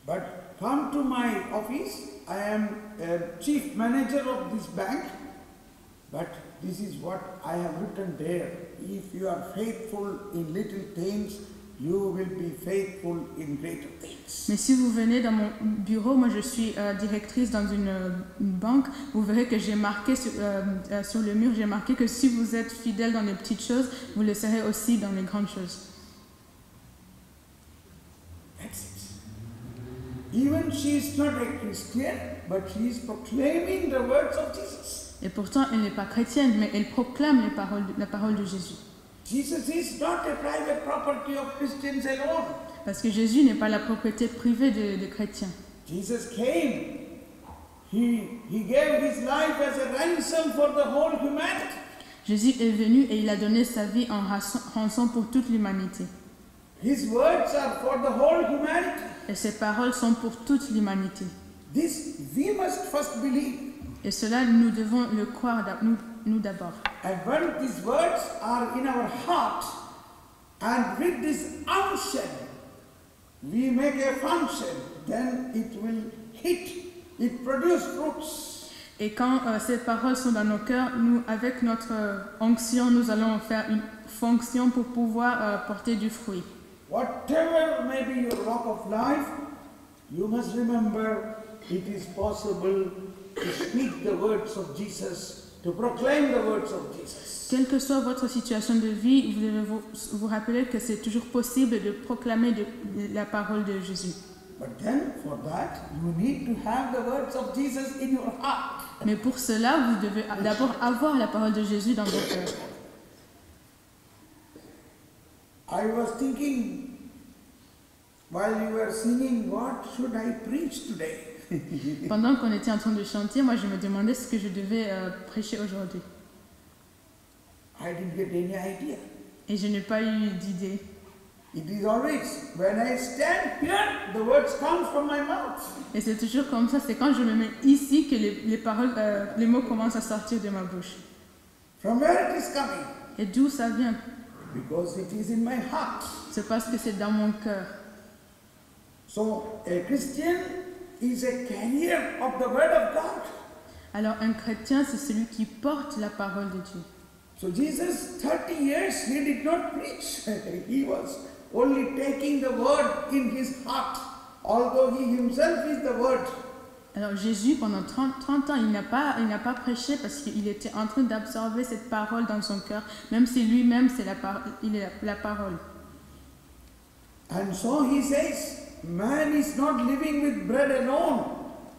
But come to my office, I am a chief manager of this bank, but this is what I have written there. If you are faithful in little things, you will be faithful in greater things. Mais si vous venez dans mon bureau, moi je suis directrice dans une banque, vous verrez que j'ai marqué sur le mur, j'ai marqué que si vous êtes fidèle dans les petites choses, vous le serez aussi dans les grandes choses. That's it. Even she is not a Christian, but she is proclaiming the words of Jesus. Et pourtant, elle n'est pas chrétienne, mais elle proclame la parole de Jésus. Jesus is not a private property of Christians alone. Parce que Jésus n'est pas la propriété privée des chrétiens. Jesus came. He gave his life as a ransom for the whole humanity. Jésus est venu et il a donné sa vie en rançon pour toute l'humanité. His words are for the whole humanity. Et ses paroles sont pour toute l'humanité. This we must first believe. Et cela, nous devons le croire, nous d'abord. And when these words are in our heart, and with this unction, we make a function, then it will hit, it produce fruits. Et quand ces paroles sont dans nos cœurs, nous, avec notre onction, nous allons faire une fonction pour pouvoir porter du fruit. Whatever may be your walk of life, you must remember it is possible to speak the words of Jesus, to proclaim the words of Jesus. Quelle que soit votre situation de vie, vous devez vous rappeler que c'est toujours possible de proclamer la parole de Jésus. But then, for that, you need to have the words of Jesus in your heart. Mais pour cela, vous devez d'abord avoir la parole de Jésus dans votre cœur. I was thinking, while you were singing, what should I preach today? Pendant qu'on était en train de chanter, moi je me demandais ce que je devais prêcher aujourd'hui. I didn't get any idea. Et je n'ai pas eu d'idée. It is always, when I stand here, the words come from my mouth. Et c'est toujours comme ça, c'est quand je me mets ici que les mots commencent à sortir de ma bouche. From where it is coming? Et d'où ça vient? Because it is in my heart. c'est parce que c'est dans mon cœur. So a Christian is a carrier of the word of God. Alors un chrétien, c'est celui qui porte la parole de Dieu. So Jesus, 30 years, he did not preach. He was only taking the word in his heart, although he himself is the word. Alors Jésus, pendant 30 ans, il n'a pas prêché parce qu'il était en train d'absorber cette parole dans son cœur, même si lui-même, il est la parole. And so he says, man is not living with bread alone,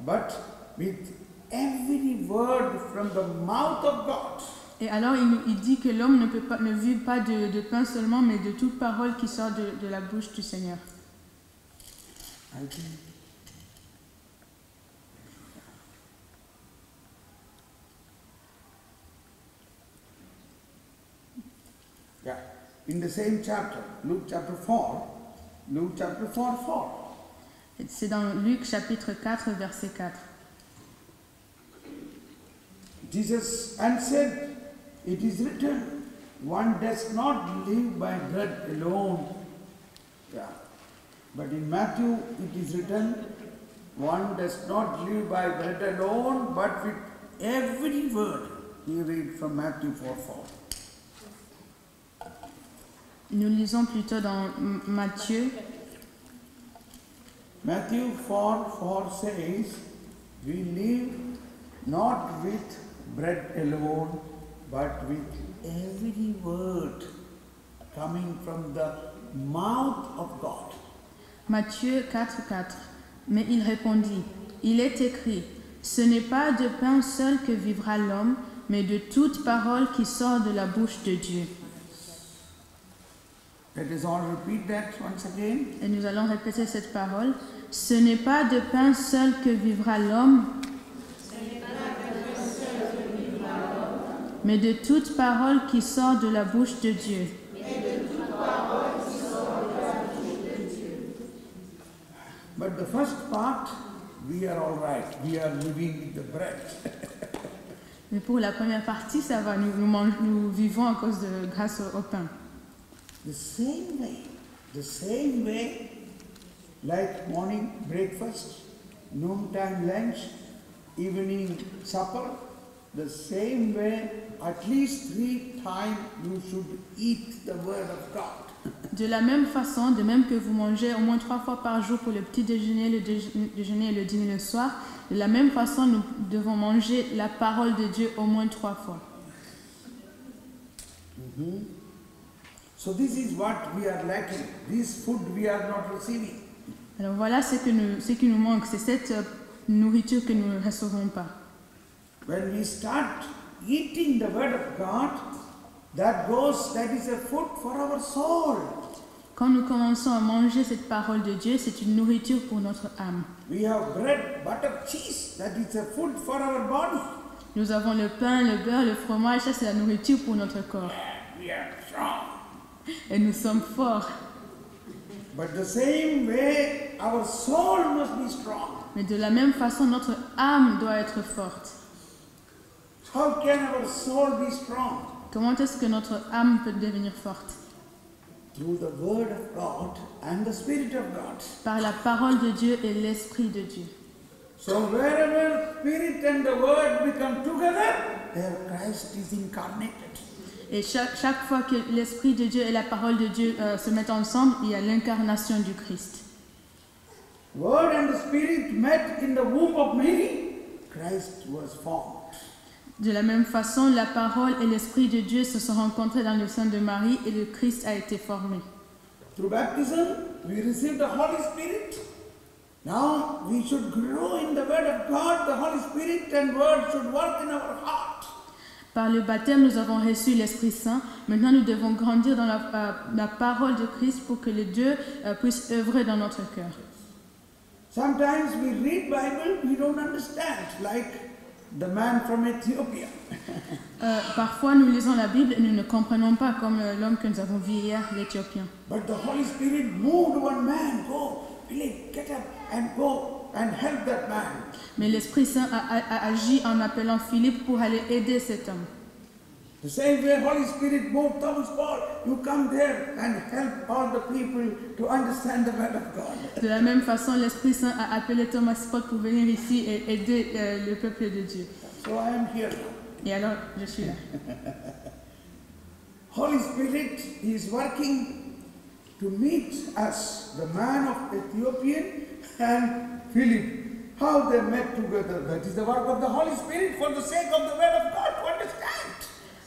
but with every word from the mouth of God. Et alors il dit que l'homme ne vit pas de pain seulement, mais de toute parole qui sort de la bouche du Seigneur. I think. Yeah, in the same chapter, Luke chapter 4, 4. C'est dans Luc chapitre 4, verset 4. Jesus answered, it is written, one does not live by bread alone. Yeah. But in Matthew it is written, one does not live by bread alone, but with every word. We read from Matthew 4:4. Nous lisons plutôt dans Matthieu. Matthew 4:4 says, we live not with bread alone, but with every word coming from the mouth of God. Matthieu 4, 4. Mais il répondit, il est écrit, ce n'est pas de pain seul que vivra l'homme, mais de toute parole qui sort de la bouche de Dieu. Let us all repeat that once again. Et nous allons répéter cette parole. Ce n'est pas de pain seul que vivra l'homme, mais de toute parole qui sort de la bouche de Dieu. But the first part, we are all right. We are living with the bread. Mais pour la première partie, ça va. Nous vivons à cause de grâce au pain. The same way, like morning breakfast, noontime lunch, evening supper, the same way, at least 3 times you should eat the word of God. De la même façon, de même que vous mangez au moins 3 fois par jour pour le petit déjeuner, le déjeuner et le dîner le soir, de la même façon, nous devons manger la parole de Dieu au moins 3 fois. So this is what we are lacking. This food we are not receiving. Alors voilà ce qui nous manque, c'est cette nourriture que nous ne recevrons pas. When we start eating the word of God, that is a food for our soul. Quand nous commençons à manger cette parole de Dieu, c'est une nourriture pour notre âme. We have bread, butter, cheese, that is a food for our body. Nous avons le pain, le beurre, le fromage, ça c'est la nourriture pour notre corps. We are strong. Et nous sommes forts. But the same way, our soul must be strong. Mais de la même façon, notre âme doit être forte. How can our soul be strong? Comment est-ce que notre âme peut devenir forte? Through the word of God and the Spirit of God. Par la parole de Dieu et l'Esprit de Dieu. So wherever Spirit and the Word become together, there Christ is incarnated. Et chaque fois que l'Esprit de Dieu et la parole de Dieu se mettent ensemble, il y a l'incarnation du Christ. Word and the Spirit met in the womb of Mary, Christ was formed. De la même façon, la parole et l'Esprit de Dieu se sont rencontrés dans le sein de Marie et le Christ a été formé. Through baptism, we received the Holy Spirit. Now we should grow in the Word of God. The Holy Spirit and Word should work in our heart. Par le baptême, nous avons reçu l'Esprit Saint. Maintenant, nous devons grandir dans la parole de Christ pour que les deux puissent œuvrer dans notre cœur. Sometimes we read Bible, we don't understand, like the man from Ethiopia. Parfois, nous lisons la Bible et nous ne comprenons pas, comme l'homme que nous avons vu hier, l'Éthiopien. But the Holy Spirit moved one man, go, Philip, get up and go and help that man. Mais l'Esprit Saint a agi en appelant Philippe pour aller aider cet homme. The same way Holy Spirit moved Thomas Paul, you come there and help all the people to understand the word of God. De la même façon, l'Esprit Saint a appelé Thomas Paul pour venir ici et aider le peuple de Dieu. So I am here now. Et alors, je suis là. Holy Spirit is working to meet us, the man of Ethiopian and Philip. How they met together. That is the work of the Holy Spirit for the sake of the word of God to understand.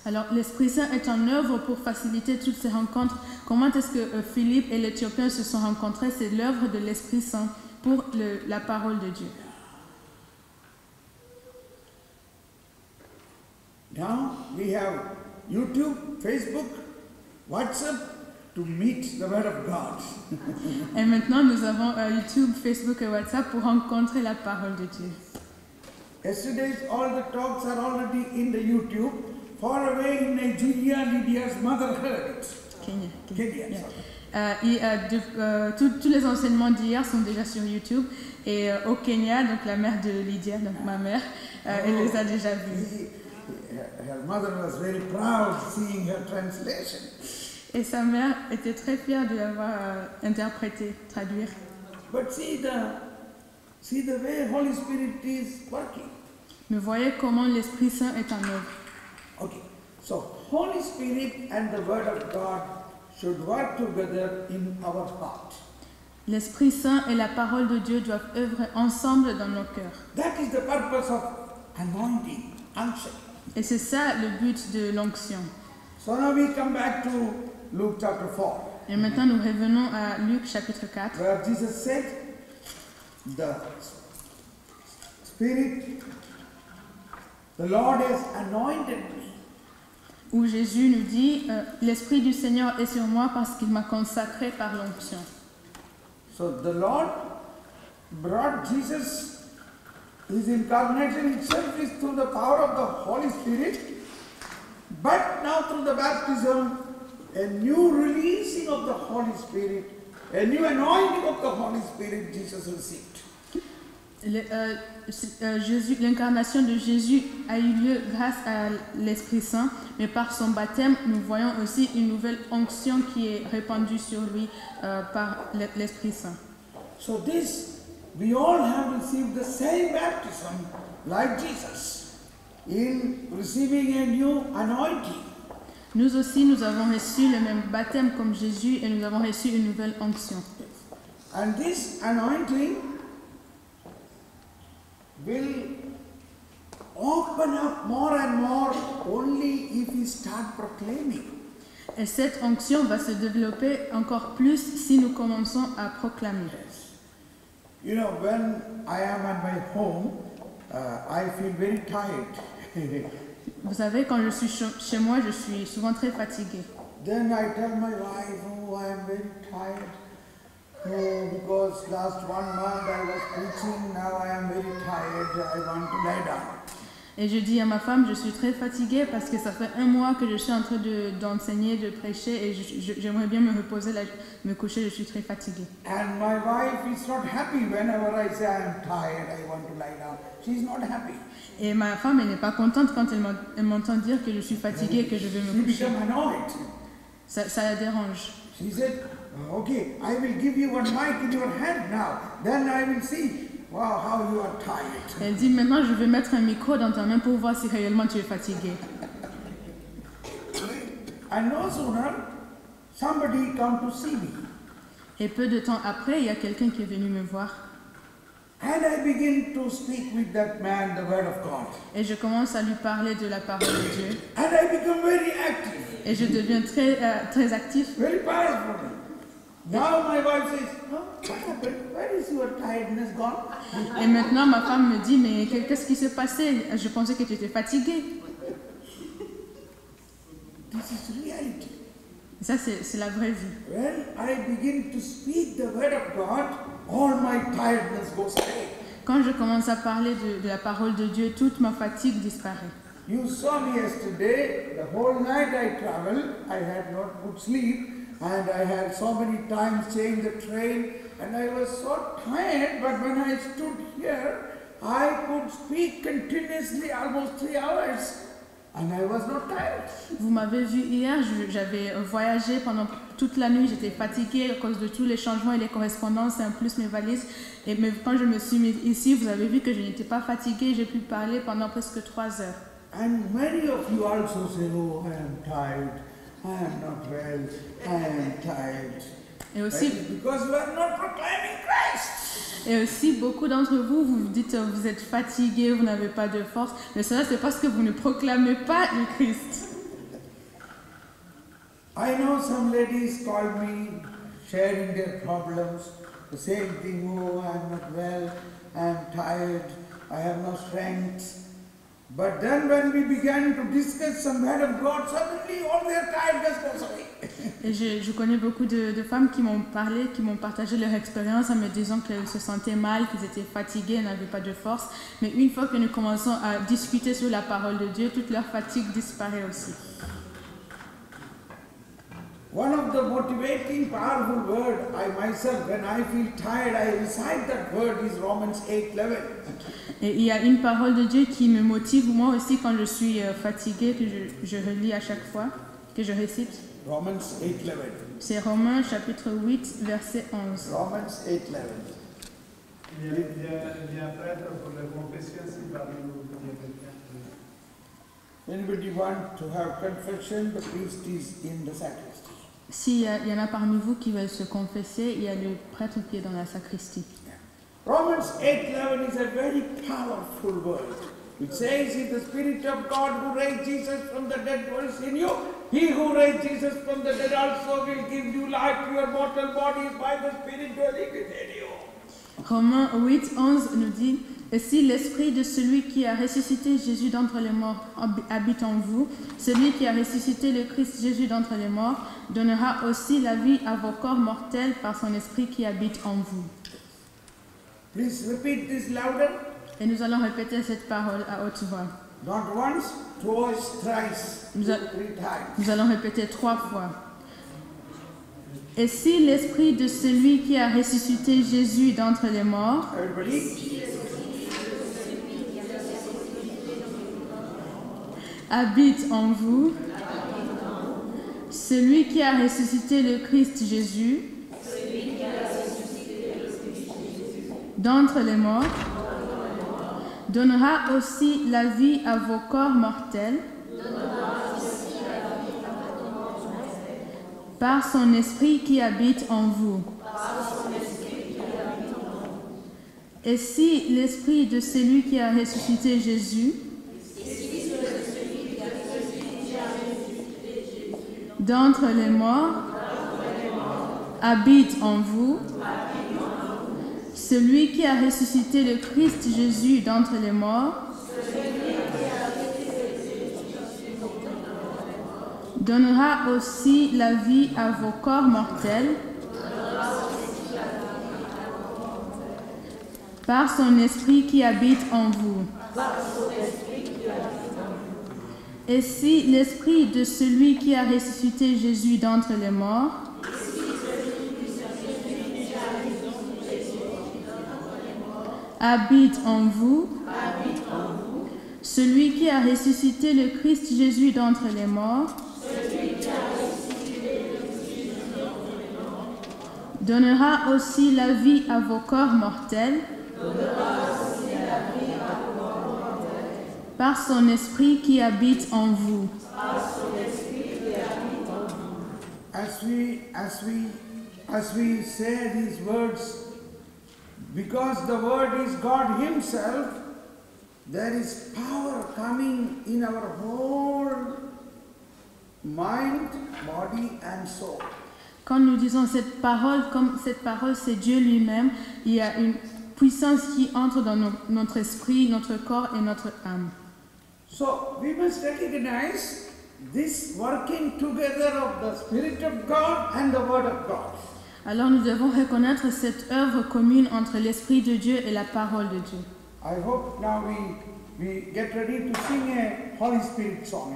Alors, l'Esprit Saint est en œuvre pour faciliter toutes ces rencontres. Comment est-ce que Philippe et l'Éthiopien se sont rencontrés? C'est l'œuvre de l'Esprit Saint pour la parole de Dieu. Now we have YouTube, Facebook, WhatsApp to meet the word of God. Et maintenant, nous avons YouTube, Facebook et WhatsApp pour rencontrer la parole de Dieu. Yesterday, all the talks are already in the YouTube. Far away in Nigeria, Lydia's mother heard it. Kenya. Kenya, sorry. Tous les enseignements d'hier sont déjà sur YouTube. Et au Kenya, donc la mère de Lydia, donc ma mère, elle les a déjà vus. Her mother was very proud seeing her translation. Et sa mère était très fière de l'avoir interprété, traduire. But see the way Holy Spirit is working. Mais voyez comment l'Esprit Saint est en œuvre. Okay, so Holy Spirit and the Word of God should work together in our heart. L'Esprit Saint et la parole de Dieu doivent œuvrer ensemble dans nos cœurs. That is the purpose of anointing, unction. Et c'est ça le but de l'onction. So now we come back to Luke chapter 4. Et maintenant nous revenons à Luc chapitre 4. Where Jesus said, the Spirit, the Lord has anointed me. Où Jésus nous dit, l'Esprit du Seigneur est sur moi parce qu'il m'a consacré par l'onction. So the Lord brought Jesus, his incarnation itself is through the power of the Holy Spirit, but now through the baptism, a new releasing of the Holy Spirit, a new anointing of the Holy Spirit Jesus received. L'incarnation de Jésus a eu lieu grâce à l'Esprit Saint, mais par son baptême, nous voyons aussi une nouvelle onction qui est répandue sur lui par l'Esprit Saint. So this, we all have received the same baptism like Jesus in receiving a new anointing. Nous aussi, nous avons reçu le même baptême comme Jésus et nous avons reçu une nouvelle onction. And this anointing will open up more and more only if we start proclaiming. Et cette onction va se développer encore plus si nous commençons à proclamer. You know, when I am at my home, I feel very tired. Vous savez, quand je suis chez moi, je suis souvent très fatiguée. Then I tell my wife, oh, I am very tired. Oh, because last 1 month I was preaching, now I am very tired, I want to lie down. Et je dis à ma femme, je suis très fatiguée parce que ça fait 1 mois que je suis en train d'enseigner, de prêcher et j'aimerais bien me reposer, me coucher, je suis très fatiguée. And my wife is not happy whenever I say I am tired, I want to lie down. She is not happy. Et ma femme, elle n'est pas contente quand elle m'entend dire que je suis fatiguée et que je vais me coucher. She become annoyed. Ça la dérange. She said, okay, I will give you one mic in your hand now. Then I will see, wow, how you are tired. Elle dit, maintenant je vais mettre un micro dans ta main pour voir si réellement tu es fatiguée. And no sooner, somebody come to see me. Et peu de temps après, il y a quelqu'un qui est venu me voir. And I begin to speak with that man the word of God. Et je commence à lui parler de la parole de Dieu. And I become very active. Et je deviens très actif. Very powerful. Now my wife says, oh, what happened? Where is your tiredness gone? Et maintenant, ma femme me dit, mais qu'est-ce qui s'est passé? Je pensais que tu étais fatiguée. This is reality. Ça, c'est la vraie vie. When I begin to speak the word of God, all my tiredness goes away. Quand je commence à parler de la parole de Dieu, toute ma fatigue disparaît. You saw me yesterday, the whole night I traveled, I had not good sleep, and I had so many times changed the train, and I was so tired, but when I stood here, I could speak continuously almost 3 hours. and I was not tired. Vous m'avez vu hier, j'avais voyagé pendant toute la nuit, j'étais fatiguée à cause de tous les changements et les correspondances, et en plus mes valises. Mais quand je me suis mise ici, vous avez vu que je n'étais pas fatiguée, j'ai pu parler pendant presque 3 heures. And many of you also say, oh, I am tired, I am not well, I am tired. Et aussi, Because you are not proclaiming Christ. et aussi beaucoup d'entre vous, vous vous dites vous êtes fatigués, vous n'avez pas de force. Mais cela, c'est parce que vous ne proclamez pas le Christ. I know some ladies call me, sharing their problems, the same thing, oh, I am not well, I am tired, I have no strength. But then when we began to discuss some word of God, suddenly all their tiredness goes away. Et je connais beaucoup de femmes qui m'ont parlé, qui m'ont partagé leur expérience en me disant qu'elles se sentaient mal, qu'elles étaient fatiguées, n'avaient pas de force. Mais une fois que nous commençons à discuter sur la parole de Dieu, toute leur fatigue disparaît aussi. One of the motivating, powerful word, I myself, when I feel tired, I recite that word, is Romans 8:11. Et il y a une parole de Dieu qui me motive, moi aussi, quand je suis fatiguée, que je relis à chaque fois, que je récite. Romans 8:11. C'est Romains chapitre 8, verset 11. Romans 8:11. Il y a un prêtre pour la confession si parmi vous il y a quelqu'un. Anybody want to have confession? The priest is in the sacristy. S'il y en a parmi vous qui veulent se confesser, il y a le prêtre qui est dans la sacristie. Romans 8:11 is a very powerful word. It says, if the Spirit of God who raised Jesus from the dead dwells in you, He who raised Jesus from the dead also will give you life to your mortal bodies by the Spirit dwelling within you. Romains 8, 11 nous dit « Et si l'esprit de celui qui a ressuscité Jésus d'entre les morts habite en vous, celui qui a ressuscité le Christ Jésus d'entre les morts donnera aussi la vie à vos corps mortels par son esprit qui habite en vous. » Please repeat this louder. Et nous allons répéter cette parole à haute voix. Not once, twice, thrice, Nous, 3 times. nous allons répéter 3 fois. Et si l'esprit de celui qui a ressuscité Jésus d'entre les morts Everybody? habite en vous, celui qui a ressuscité le Christ Jésus d'entre les morts donnera aussi la vie à vos corps mortels par son esprit qui habite en vous. Et si l'esprit de celui qui a ressuscité Jésus d'entre les morts habite en vous, celui qui a ressuscité le Christ Jésus d'entre les morts donnera aussi la vie à vos corps mortels par son esprit qui habite en vous. Et si l'esprit de celui qui a ressuscité Jésus d'entre les morts habite en vous, celui qui a ressuscité le Christ Jésus d'entre les morts donnera aussi la vie à vos corps mortels par son esprit qui habite en vous. As we say these words, because the word is God Himself, there is power coming in our whole mind, body and soul. Quand nous disons cette parole, comme cette parole c'est Dieu lui-même, il y a une puissance qui entre dans notre esprit, notre corps et notre âme. So we must recognize this working together of the Spirit of God and the Word of God. Alors nous devons reconnaître cette œuvre commune entre l'Esprit de Dieu et la parole de Dieu. I hope now we get ready to sing a Holy Spirit song,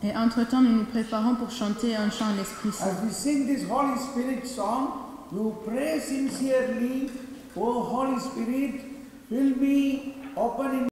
Et entre-temps, nous nous préparons pour chanter un chant à l'Esprit Saint. As we sing this Holy Spirit song, you pray sincerely, oh Holy Spirit, fill me, open in